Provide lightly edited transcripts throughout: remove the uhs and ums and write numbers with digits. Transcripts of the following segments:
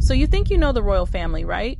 So you think you know the royal family, right?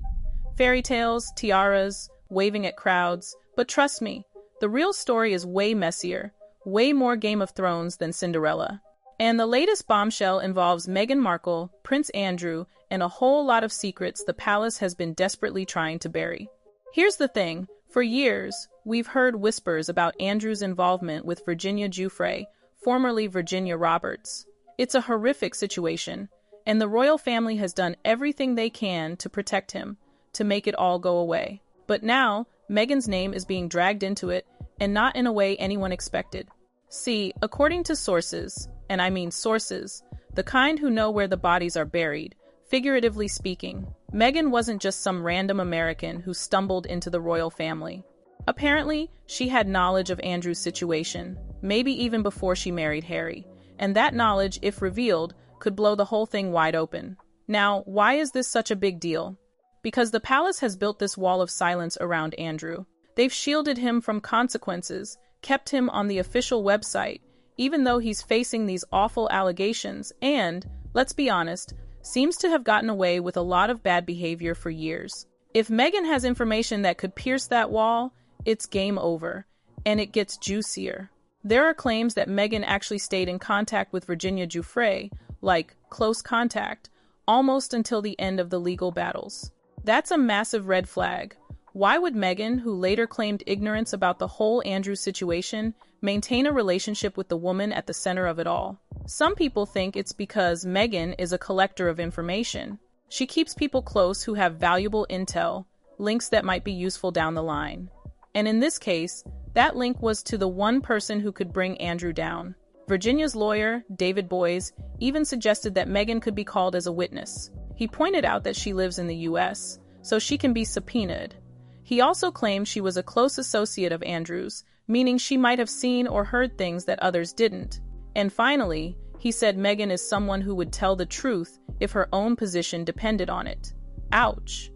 Fairy tales, tiaras, waving at crowds. But trust me, the real story is way messier, way more Game of Thrones than Cinderella. And the latest bombshell involves Meghan Markle, Prince Andrew, and a whole lot of secrets the palace has been desperately trying to bury. Here's the thing, for years, we've heard whispers about Andrew's involvement with Virginia Giuffre, formerly Virginia Roberts. It's a horrific situation, and the royal family has done everything they can to protect him, to make it all go away. But now, Meghan's name is being dragged into it, and not in a way anyone expected. See, according to sources, and I mean sources, the kind who know where the bodies are buried, figuratively speaking, Meghan wasn't just some random American who stumbled into the royal family. Apparently, she had knowledge of Andrew's situation, maybe even before she married Harry, and that knowledge, if revealed, could blow the whole thing wide open. Now, why is this such a big deal? Because the palace has built this wall of silence around Andrew. They've shielded him from consequences, kept him on the official website, even though he's facing these awful allegations and, let's be honest, seems to have gotten away with a lot of bad behavior for years. If Meghan has information that could pierce that wall, it's game over, and it gets juicier. There are claims that Meghan actually stayed in contact with Virginia Giuffre, like close contact, almost until the end of the legal battles. That's a massive red flag. Why would Meghan, who later claimed ignorance about the whole Andrew situation, maintain a relationship with the woman at the center of it all? Some people think it's because Meghan is a collector of information. She keeps people close who have valuable intel, links that might be useful down the line. And in this case, that link was to the one person who could bring Andrew down. Virginia's lawyer, David Boies, even suggested that Meghan could be called as a witness. He pointed out that she lives in the US, so she can be subpoenaed. He also claimed she was a close associate of Andrew's, meaning she might have seen or heard things that others didn't. And finally, he said Meghan is someone who would tell the truth if her own position depended on it. Ouch.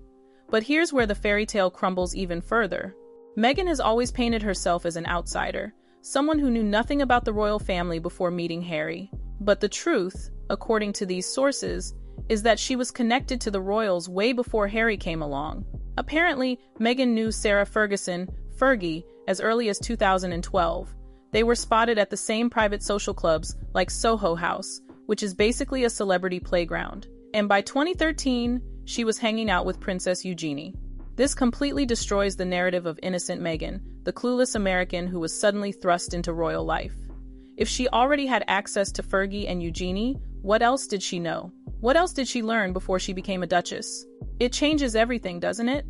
But here's where the fairy tale crumbles even further. Meghan has always painted herself as an outsider, someone who knew nothing about the royal family before meeting Harry. But the truth, according to these sources, is that she was connected to the royals way before Harry came along. Apparently, Meghan knew Sarah Ferguson, Fergie, as early as 2012. They were spotted at the same private social clubs like Soho House, which is basically a celebrity playground. And by 2013, she was hanging out with Princess Eugenie. This completely destroys the narrative of innocent Meghan, the clueless American who was suddenly thrust into royal life. If she already had access to Fergie and Eugenie, what else did she know? What else did she learn before she became a duchess? It changes everything, doesn't it?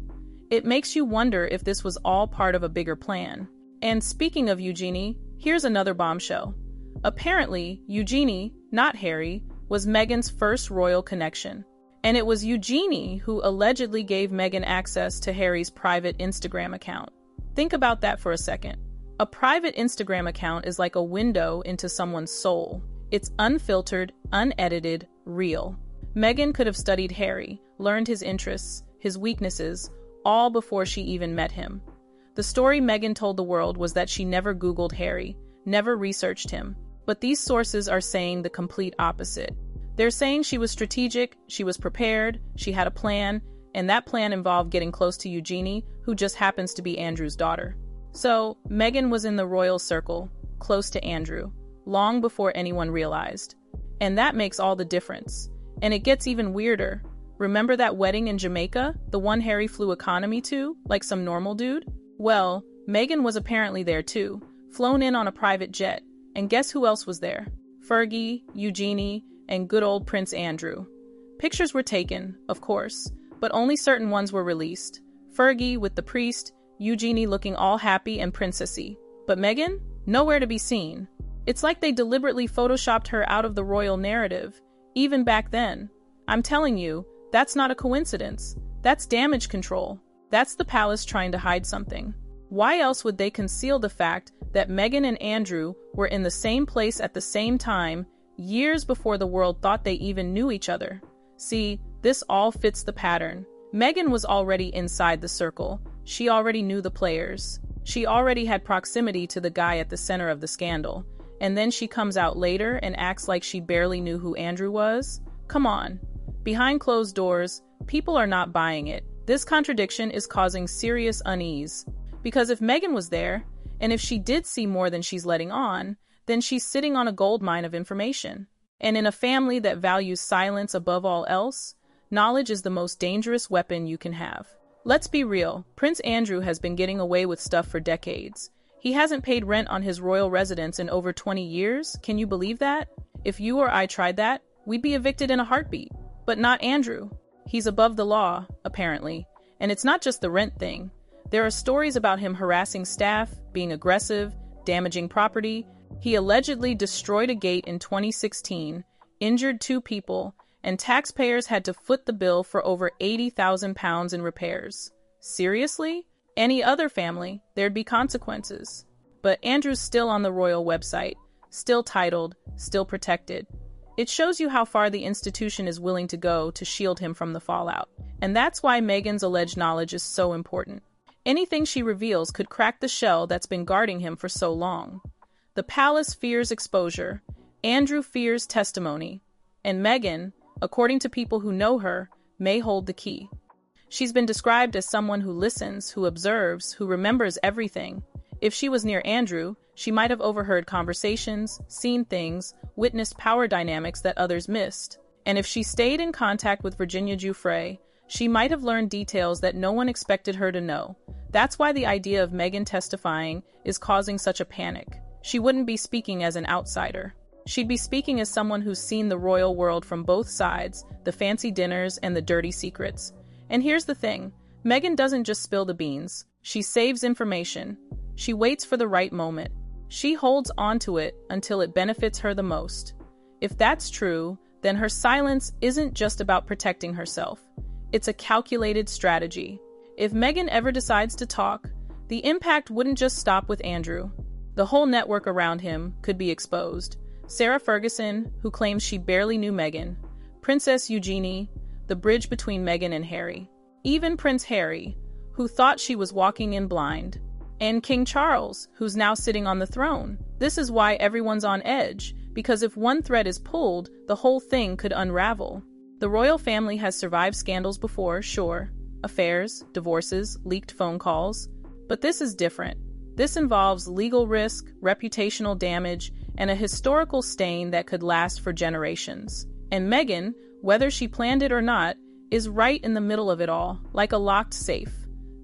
It makes you wonder if this was all part of a bigger plan. And speaking of Eugenie, here's another bombshell. Apparently, Eugenie, not Harry, was Meghan's first royal connection. And it was Eugenie who allegedly gave Meghan access to Harry's private Instagram account. Think about that for a second. A private Instagram account is like a window into someone's soul. It's unfiltered, unedited, real. Meghan could have studied Harry, learned his interests, his weaknesses, all before she even met him. The story Meghan told the world was that she never Googled Harry, never researched him. But these sources are saying the complete opposite. They're saying she was strategic, she was prepared, she had a plan, and that plan involved getting close to Eugenie, who just happens to be Andrew's daughter. So, Meghan was in the royal circle, close to Andrew, long before anyone realized. And that makes all the difference. And it gets even weirder. Remember that wedding in Jamaica? The one Harry flew economy to, like some normal dude? Well, Meghan was apparently there too, flown in on a private jet. And guess who else was there? Fergie, Eugenie, and good old Prince Andrew. Pictures were taken, of course, but only certain ones were released. Fergie with the priest, Eugenie looking all happy and princessy. But Meghan? Nowhere to be seen. It's like they deliberately photoshopped her out of the royal narrative, even back then. I'm telling you, that's not a coincidence. That's damage control. That's the palace trying to hide something. Why else would they conceal the fact that Meghan and Andrew were in the same place at the same time, years before the world thought they even knew each other? See, this all fits the pattern. Meghan was already inside the circle. She already knew the players. She already had proximity to the guy at the center of the scandal. And then she comes out later and acts like she barely knew who Andrew was? Come on. Behind closed doors, people are not buying it. This contradiction is causing serious unease. Because if Meghan was there, and if she did see more than she's letting on, then she's sitting on a goldmine of information. And in a family that values silence above all else, knowledge is the most dangerous weapon you can have. Let's be real, Prince Andrew has been getting away with stuff for decades. He hasn't paid rent on his royal residence in over 20 years, can you believe that? If you or I tried that, we'd be evicted in a heartbeat. But not Andrew. He's above the law, apparently. And it's not just the rent thing. There are stories about him harassing staff, being aggressive, damaging property. He allegedly destroyed a gate in 2016, injured 2 people, and taxpayers had to foot the bill for over £80,000 in repairs. Seriously? Any other family, there'd be consequences. But Andrew's still on the royal website, still titled, still protected. It shows you how far the institution is willing to go to shield him from the fallout. And that's why Meghan's alleged knowledge is so important. Anything she reveals could crack the shell that's been guarding him for so long. The palace fears exposure, Andrew fears testimony, and Meghan, according to people who know her, may hold the key. She's been described as someone who listens, who observes, who remembers everything. If she was near Andrew, she might have overheard conversations, seen things, witnessed power dynamics that others missed. And if she stayed in contact with Virginia Giuffre, she might have learned details that no one expected her to know. That's why the idea of Meghan testifying is causing such a panic. She wouldn't be speaking as an outsider. She'd be speaking as someone who's seen the royal world from both sides, the fancy dinners and the dirty secrets. And here's the thing, Meghan doesn't just spill the beans. She saves information. She waits for the right moment. She holds onto it until it benefits her the most. If that's true, then her silence isn't just about protecting herself. It's a calculated strategy. If Meghan ever decides to talk, the impact wouldn't just stop with Andrew. The whole network around him could be exposed. Sarah Ferguson, who claims she barely knew Meghan, Princess Eugenie, the bridge between Meghan and Harry, even Prince Harry, who thought she was walking in blind, and King Charles, who's now sitting on the throne. This is why everyone's on edge, because if one thread is pulled, the whole thing could unravel. The royal family has survived scandals before, sure, affairs, divorces, leaked phone calls, but this is different. This involves legal risk, reputational damage, and a historical stain that could last for generations. And Meghan, whether she planned it or not, is right in the middle of it all, like a locked safe.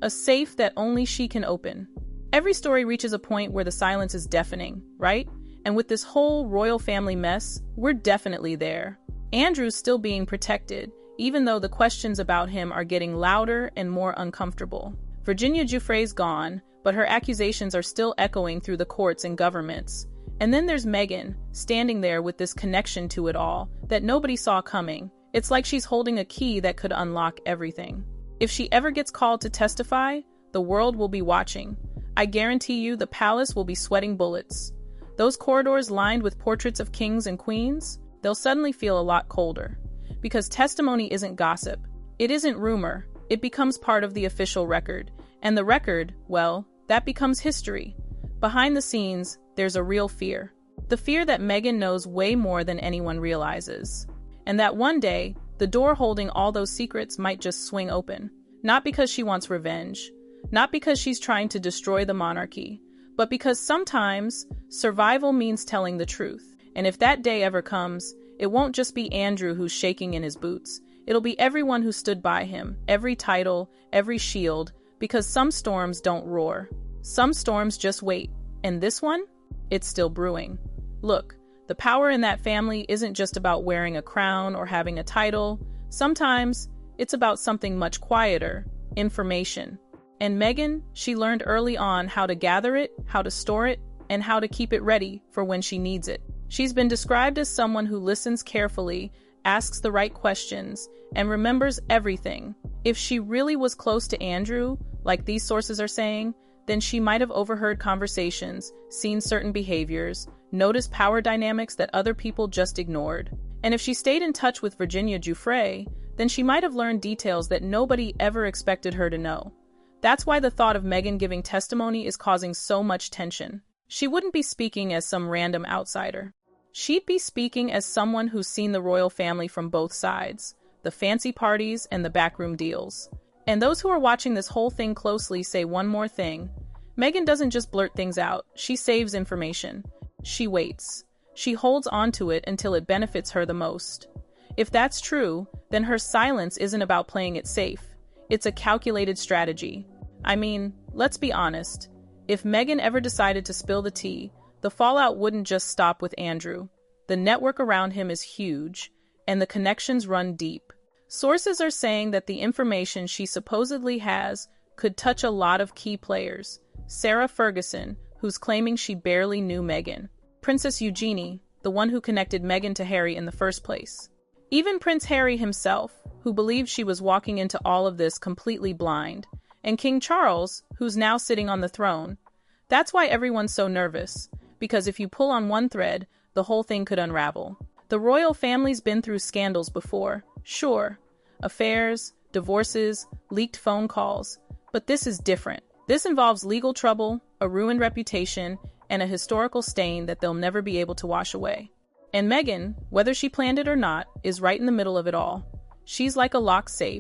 A safe that only she can open. Every story reaches a point where the silence is deafening, right? And with this whole royal family mess, we're definitely there. Andrew's still being protected, even though the questions about him are getting louder and more uncomfortable. Virginia Giuffre's gone, but her accusations are still echoing through the courts and governments. And then there's Meghan, standing there with this connection to it all that nobody saw coming. It's like she's holding a key that could unlock everything. If she ever gets called to testify, the world will be watching. I guarantee you the palace will be sweating bullets. Those corridors lined with portraits of kings and queens, they'll suddenly feel a lot colder. Because testimony isn't gossip. It isn't rumor. It becomes part of the official record. And the record, well, that becomes history. Behind the scenes, there's a real fear. The fear that Meghan knows way more than anyone realizes. And that one day, the door holding all those secrets might just swing open. Not because she wants revenge. Not because she's trying to destroy the monarchy. But because sometimes, survival means telling the truth. And if that day ever comes, it won't just be Andrew who's shaking in his boots. It'll be everyone who stood by him, every title, every shield, because some storms don't roar. Some storms just wait. And this one? It's still brewing. Look, the power in that family isn't just about wearing a crown or having a title. Sometimes, it's about something much quieter, information. And Meghan, she learned early on how to gather it, how to store it, and how to keep it ready for when she needs it. She's been described as someone who listens carefully, asks the right questions, and remembers everything. If she really was close to Andrew, like these sources are saying, then she might have overheard conversations, seen certain behaviors, noticed power dynamics that other people just ignored. And if she stayed in touch with Virginia Giuffre, then she might have learned details that nobody ever expected her to know. That's why the thought of Meghan giving testimony is causing so much tension. She wouldn't be speaking as some random outsider. She'd be speaking as someone who's seen the royal family from both sides, the fancy parties, and the backroom deals. And those who are watching this whole thing closely say one more thing. Meghan doesn't just blurt things out, she saves information. She waits. She holds on to it until it benefits her the most. If that's true, then her silence isn't about playing it safe. It's a calculated strategy. I mean, let's be honest. If Meghan ever decided to spill the tea, the fallout wouldn't just stop with Andrew. The network around him is huge, and the connections run deep. Sources are saying that the information she supposedly has could touch a lot of key players. Sarah Ferguson, who's claiming she barely knew Meghan. Princess Eugenie, the one who connected Meghan to Harry in the first place. Even Prince Harry himself, who believed she was walking into all of this completely blind. And King Charles, who's now sitting on the throne. That's why everyone's so nervous, because if you pull on one thread, the whole thing could unravel. The royal family's been through scandals before, sure. Affairs, divorces, leaked phone calls. But this is different. This involves legal trouble, a ruined reputation, and a historical stain that they'll never be able to wash away. And Meghan, whether she planned it or not, is right in the middle of it all. She's like a locked safe,